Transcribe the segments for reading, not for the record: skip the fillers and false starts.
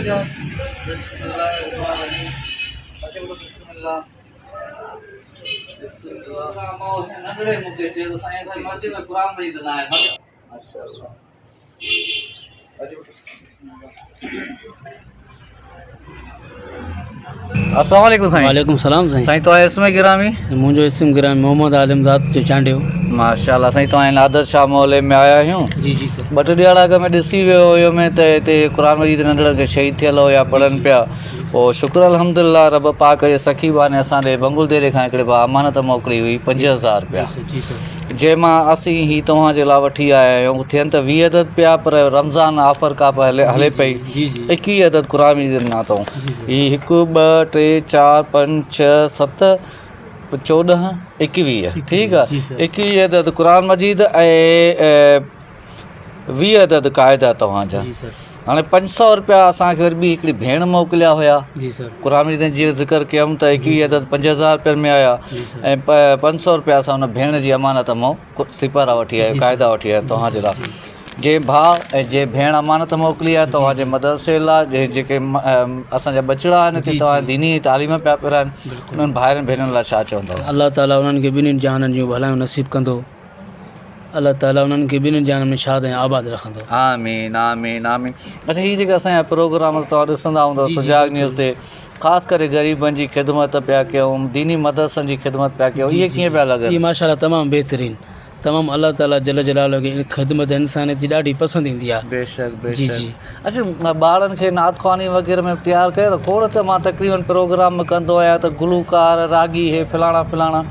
जाओ। बिस्मिल्लाहिर्रहमानिर्रहीम। अच्छा बोलो बिस्मिल्लाह। बिस्मिल्लाह माओ नंढड़े मुद्दे ते तो साईं साईं मस्जिद में कुरान पढ़ी तो ना है माशाअल्लाह। अच्छा बोलो बिस्मिल्लाह। अस्सलाम वालेकुम साईं। वालेकुम सलाम साईं। साईं तो इसमें गिरामी मुंहिंजो इस्म गिरामी मोहम्मद आलमज़ाद जो चांडियो। माशाअल्लाह साईं तो नादर शाह मोहल्ले में आया आहियूं। जी जी सर। ॿ टे ॾींहं अॻु में ॾिसी वियो हुयो में त हिते क़ुरान मजीद नंढड़ा के शहीद थियल हुया पढ़नि पिया। पोइ शुक्र अल्हम्दुलिल्लाह रब पाक जे सखी बाने असां ॾे बंगुल देरे खां हिकिड़े भाउ अमानत मोकिली हुई 50,000 रुपया, जंहिंमां असीं ही तव्हांजे लाइ वठी आया आहियूं। थियनि त 20 अदद पिया पर रमज़ान ऑफर का हले पई 21 अदद क़ुरान मजीद ॾिना अथऊं। ही 1 2 3 4 5 6 7 14 21 ठीकु आहे। 21 अदद क़ुरान मजीद ऐं 20 अदद क़ाइदा तव्हांजा। हाणे 500 रुपया असांखे वरी ॿी हिकिड़ी भेण मोकिलिया हुया क़ुरान मजीद जीअं ज़िक्र कयमि त 21 अदद 5000 रुपयनि में आया ऐं 500 रुपया असां हुन भेण जी अमानत मां सिपारा वठी आया क़ाइदा वठी आया तव्हांजे लाइ। जे भाउ ऐं जे भेण अमानत मोकिली आहे तव्हांजे मदरसे लाइ जेके असांजा बचिड़ा आहिनि हिते तव्हां दीनी तालीम पिया पिराइनि उन्हनि भाइरनि भेनरुनि लाइ छा चवंदव? अल्लाह ताला उन्हनि खे ॿिन्हिनि जहाननि जूं भलायूं नसीब कंदो। अल्लाह ताला उन्हनि खे ॿिन्हिनि जहाननि में शाद ऐं आबाद रखंदो। आमीन आमीन आमीन। अच्छा हीअ जेके असांजा प्रोग्राम तव्हां ॾिसंदा हूंदव सुजाग न्यूज़ ते ख़ासि करे ग़रीबनि जी ख़िदमत पिया कयूं दीनी मदरसनि जी ख़िदमत पिया कयूं इहे कीअं पिया लॻनि? इहे माशाअल्लाह तमामु बहितरीनु तमामु अल्लाह ताला जल जलालो खे ख़िदमत इंसानियत जी ॾाढी पसंदि ईंदी आहे। बेशक बेशक। अच्छा ॿारनि खे नात ख़्वानी वग़ैरह में तयारु कयो त खोड़ त मां तक़रीबन प्रोग्राम में कंदो आहियां त गुलूकार रागी हे फलाणा फलाणा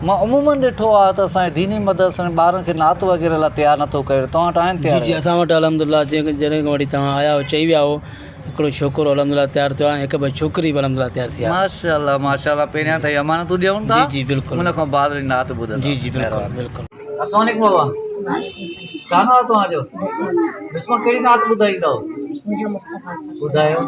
मां उमूमन ॾिठो आहे त असांजे दीनी मदरसनि में ॿारनि खे नात वग़ैरह लाइ तयारु नथो करे। तव्हां वटि आहिनि तयारु? जी असां वटि अल्हम्दुलिल्लाह जॾहिं खां वठी तव्हां आया हो चई विया हो हिकिड़ो छोकिरो अल्हम्दुलिल्लाह तयारु थियो आहे, हिकु ॿ छोकिरी बि अल्हम्दुलिल्लाह तयारु थी आहे। माशाअल्लाह माशाअल्लाह। पहिरियां त अमानतूं ॾियूं था। जी बिल्कुलु। उन खां बाद वरी नात ॿुधंदा। जी जी बिल्कुलु बिल्कुलु। अस्सलाम वालेकुम बाबा। छा नालो आहे तव्हांजो? बिस्मा। कहिड़ी नात ॿुधाई अथव? मुझे मुस्तफ़ा ॿुधायो।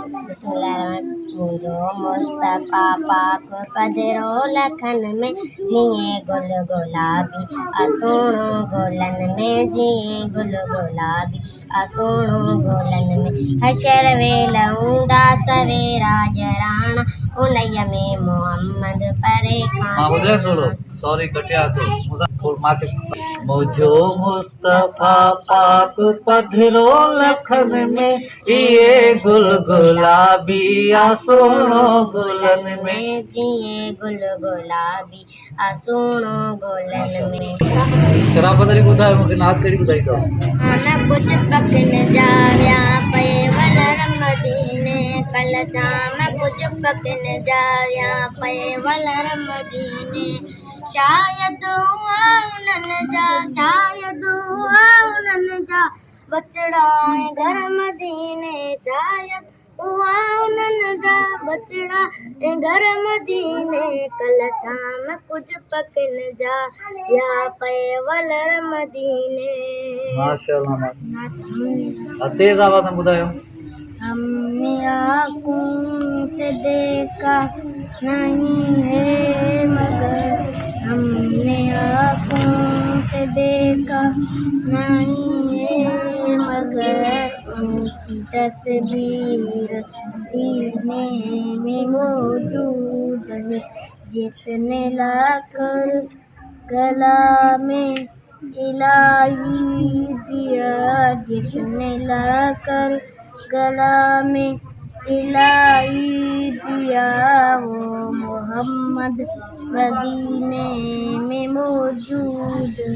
मुझो मुस्तफ़ा पाक पधरो लखन में जिए गुल गुलाबी असोणो गोलन में जिए गुल गुलाबी असोणो गोलन में हशर वेल हूंदा सवेरा जराणा उनय में मोहम्मद परे खां ॿुधायो थोरो सॉरी कटिया थो मांखे। मुझो मुस्तफ़ा पाक पधरो लखन में इहे गुल गुलाबी असोणो गोलन में जिए गुल गुलाबी असोणो गोलन में। शराफ़त वारी ॿुधायो मूंखे नात कहिड़ी ॿुधाई अथव? न कुझु पकन जाविया पे वलर मदीने कल जाम कुझु पकन जाविया पे वलर मदीने शायद उन्हनि जा बचड़ा घर मदीने शायद उन्हनि जा बचड़ा घर मदीने कल शाम कुझु पकन जा या पे वलर मदीने। माशाअल्लाह। तेज आवाज़ में ॿुधायो। हमने आँखों से देखा नहीं है मगर हमने आँखों से देखा नहीं है मगर उनकी तस्वीर सीने में मौजूद है जिसने लाकर गला में इलाही दिया जिसने लाकर गला में इलाही दिया वो मोहम्मद मदीने में मौजूद है।